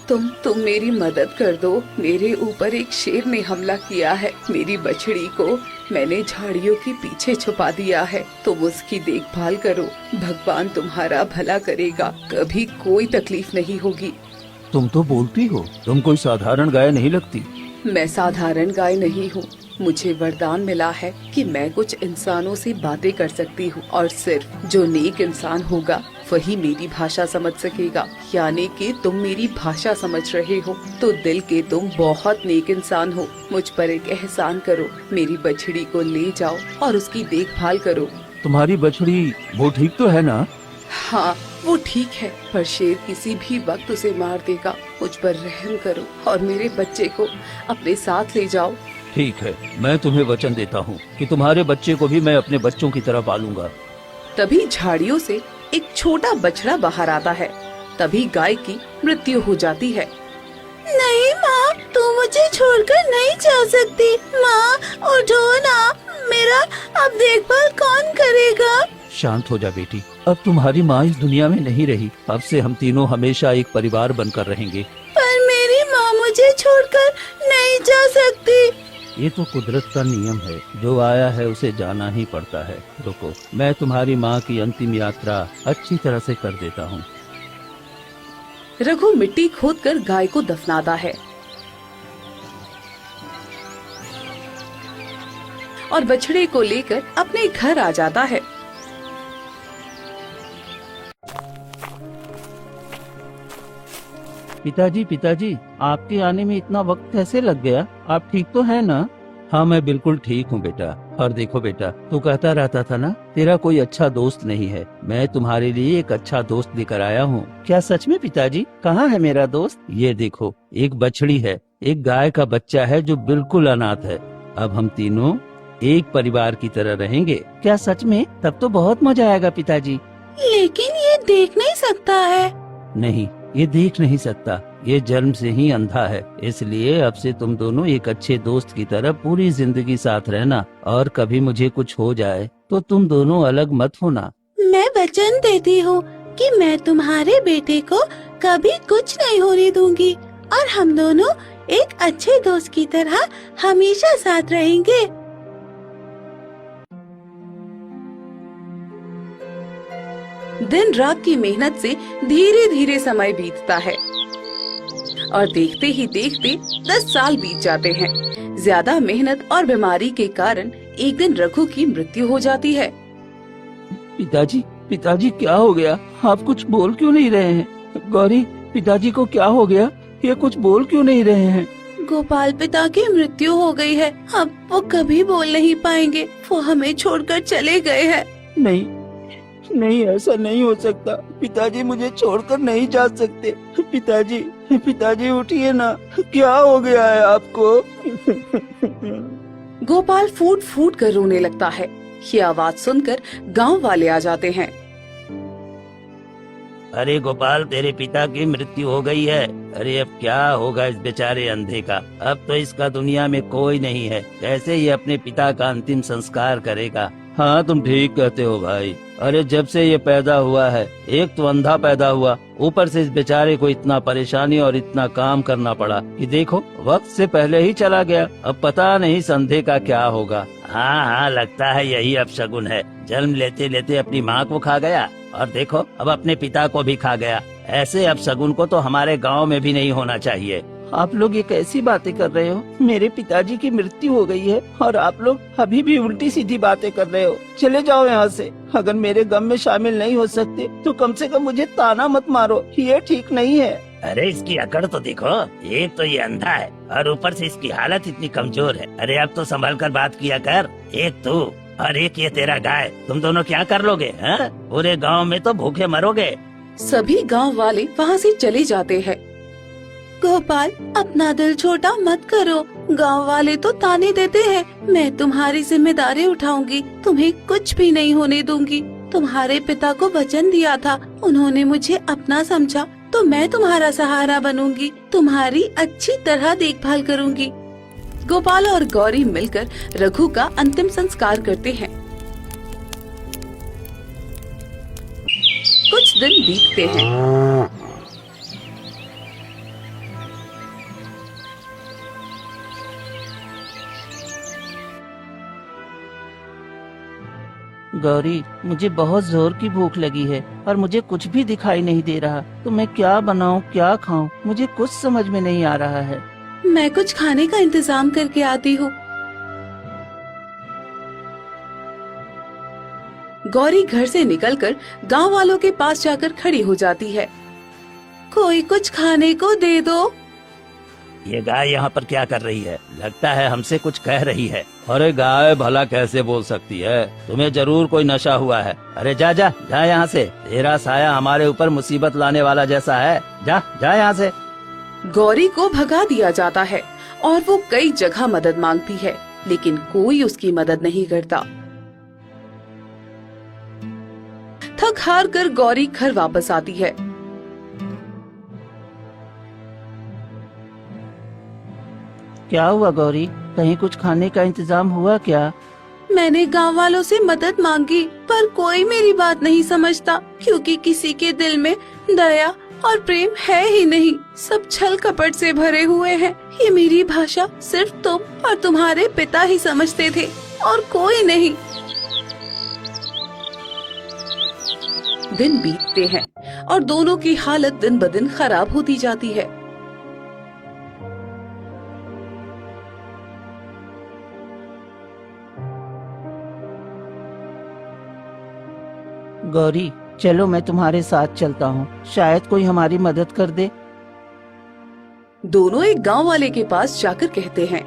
तुम मेरी मदद कर दो। मेरे ऊपर एक शेर ने हमला किया है। मेरी बछड़ी को मैंने झाड़ियों के पीछे छुपा दिया है। तुम उसकी देखभाल करो। भगवान तुम्हारा भला करेगा। कभी कोई तकलीफ नहीं होगी। तुम तो बोलती हो, तुम कोई साधारण गाय नहीं लगती। मैं साधारण गाय नहीं हूँ। मुझे वरदान मिला है कि मैं कुछ इंसानों से बातें कर सकती हूँ और सिर्फ जो नेक इंसान होगा वही मेरी भाषा समझ सकेगा। यानी कि तुम मेरी भाषा समझ रहे हो तो दिल के तुम बहुत नेक इंसान हो। मुझ पर एक एहसान करो, मेरी बछड़ी को ले जाओ और उसकी देखभाल करो। तुम्हारी बछड़ी वो ठीक तो है ना? हाँ, वो ठीक है, पर शेर किसी भी वक्त उसे मार देगा। मुझ पर रहम करो और मेरे बच्चे को अपने साथ ले जाओ। ठीक है, मैं तुम्हें वचन देता हूँ कि तुम्हारे बच्चे को भी मैं अपने बच्चों की तरह पालूंगा। तभी झाड़ियों से एक छोटा बछड़ा बाहर आता है। तभी गाय की मृत्यु हो जाती है। नहीं माँ, तू मुझे छोड़कर नहीं जा सकती। माँ उठो ना, मेरा अब देखभाल कौन करेगा? शांत हो जा बेटी, अब तुम्हारी माँ इस दुनिया में नहीं रही। अब से हम तीनों हमेशा एक परिवार बनकर रहेंगे। पर मेरी माँ मुझे छोड़कर नहीं जा सकती। ये तो कुदरत का नियम है, जो आया है उसे जाना ही पड़ता है। रुको, मैं तुम्हारी माँ की अंतिम यात्रा अच्छी तरह से कर देता हूँ। रघु मिट्टी खोदकर गाय को दफनाता है और बछड़े को लेकर अपने घर आ जाता है। पिताजी, पिताजी, आपके आने में इतना वक्त कैसे लग गया? आप ठीक तो है ना? हाँ, मैं बिल्कुल ठीक हूँ बेटा। और देखो बेटा, तू कहता रहता था ना तेरा कोई अच्छा दोस्त नहीं है। मैं तुम्हारे लिए एक अच्छा दोस्त लेकर आया हूँ। क्या सच में पिताजी? कहाँ है मेरा दोस्त? ये देखो, एक बछड़ी है, एक गाय का बच्चा है जो बिल्कुल अनाथ है। अब हम तीनों एक परिवार की तरह रहेंगे। क्या सच में? तब तो बहुत मजा आएगा पिताजी। लेकिन ये देख नहीं सकता है। नहीं, ये देख नहीं सकता, ये जन्म से ही अंधा है। इसलिए अब से तुम दोनों एक अच्छे दोस्त की तरह पूरी जिंदगी साथ रहना, और कभी मुझे कुछ हो जाए तो तुम दोनों अलग मत होना। मैं वचन देती हूँ कि मैं तुम्हारे बेटे को कभी कुछ नहीं होने दूंगी और हम दोनों एक अच्छे दोस्त की तरह हमेशा साथ रहेंगे। दिन रात की मेहनत से धीरे धीरे समय बीतता है और देखते ही देखते 10 साल बीत जाते हैं। ज्यादा मेहनत और बीमारी के कारण एक दिन रघु की मृत्यु हो जाती है। पिताजी, पिताजी क्या हो गया? आप कुछ बोल क्यों नहीं रहे हैं? गौरी, पिताजी को क्या हो गया? ये कुछ बोल क्यों नहीं रहे हैं? गोपाल पिता की मृत्यु हो गई है। अब वो कभी बोल नहीं पाएंगे। वो हमें छोड़कर चले गए हैं। नहीं नहीं, ऐसा नहीं हो सकता। पिताजी मुझे छोड़कर नहीं जा सकते। पिताजी, पिताजी उठिए ना, क्या हो गया है आपको? गोपाल फूट फूट कर रोने लगता है। ये आवाज सुनकर गांव वाले आ जाते हैं। अरे गोपाल, तेरे पिता की मृत्यु हो गई है। अरे अब क्या होगा इस बेचारे अंधे का? अब तो इसका दुनिया में कोई नहीं है। कैसे ये अपने पिता का अंतिम संस्कार करेगा? हाँ, तुम ठीक कहते हो भाई। अरे जब से ये पैदा हुआ है, एक तो अंधा पैदा हुआ, ऊपर से इस बेचारे को इतना परेशानी और इतना काम करना पड़ा कि देखो, वक्त से पहले ही चला गया। अब पता नहीं इस अंधे का क्या होगा। हाँ हाँ, लगता है यही अपशगुन है। जन्म लेते लेते अपनी माँ को खा गया और देखो अब अपने पिता को भी खा गया। ऐसे अपशगुन को तो हमारे गाँव में भी नहीं होना चाहिए। आप लोग ये कैसी बातें कर रहे हो? मेरे पिताजी की मृत्यु हो गई है और आप लोग अभी भी उल्टी सीधी बातें कर रहे हो। चले जाओ यहाँ से। अगर मेरे गम में शामिल नहीं हो सकते तो कम से कम मुझे ताना मत मारो, ये ठीक नहीं है। अरे इसकी अकड़ तो देखो, एक तो ये अंधा है और ऊपर से इसकी हालत इतनी कमजोर है। अरे अब तो संभल कर बात किया कर। एक तू और एक ये तेरा गाय, तुम दोनों क्या कर लोगे? पूरे गाँव में तो भूखे मरोगे। सभी गांव वाले वहाँ से चले जाते हैं। गोपाल, अपना दिल छोटा मत करो। गांव वाले तो ताने देते हैं। मैं तुम्हारी जिम्मेदारी उठाऊंगी। तुम्हें कुछ भी नहीं होने दूंगी। तुम्हारे पिता को वचन दिया था, उन्होंने मुझे अपना समझा, तो मैं तुम्हारा सहारा बनूंगी। तुम्हारी अच्छी तरह देखभाल करूंगी। गोपाल और गौरी मिलकर रघु का अंतिम संस्कार करते हैं। कुछ दिन बीतते हैं। गौरी, मुझे बहुत जोर की भूख लगी है और मुझे कुछ भी दिखाई नहीं दे रहा। तो मैं क्या बनाऊं, क्या खाऊं, मुझे कुछ समझ में नहीं आ रहा है। मैं कुछ खाने का इंतजाम करके आती हूँ। गौरी घर से निकलकर गांव वालों के पास जाकर खड़ी हो जाती है। कोई कुछ खाने को दे दो। ये गाय यहाँ पर क्या कर रही है? लगता है हमसे कुछ कह रही है। अरे गाय भला कैसे बोल सकती है? तुम्हें जरूर कोई नशा हुआ है। अरे जा जा जा यहाँ से, तेरा साया हमारे ऊपर मुसीबत लाने वाला जैसा है। जा जा यहाँ से। गौरी को भगा दिया जाता है और वो कई जगह मदद मांगती है, लेकिन कोई उसकी मदद नहीं करता। थक हार कर गौरी घर वापस आती है। क्या हुआ गौरी, कहीं कुछ खाने का इंतजाम हुआ क्या? मैंने गांव वालों से मदद मांगी, पर कोई मेरी बात नहीं समझता, क्योंकि किसी के दिल में दया और प्रेम है ही नहीं। सब छल कपट से भरे हुए हैं। ये मेरी भाषा सिर्फ तुम और तुम्हारे पिता ही समझते थे, और कोई नहीं। दिन बीतते हैं और दोनों की हालत दिन ब दिन खराब होती जाती है। गौरी, चलो मैं तुम्हारे साथ चलता हूँ, शायद कोई हमारी मदद कर दे। दोनों एक गांव वाले के पास जाकर कहते हैं,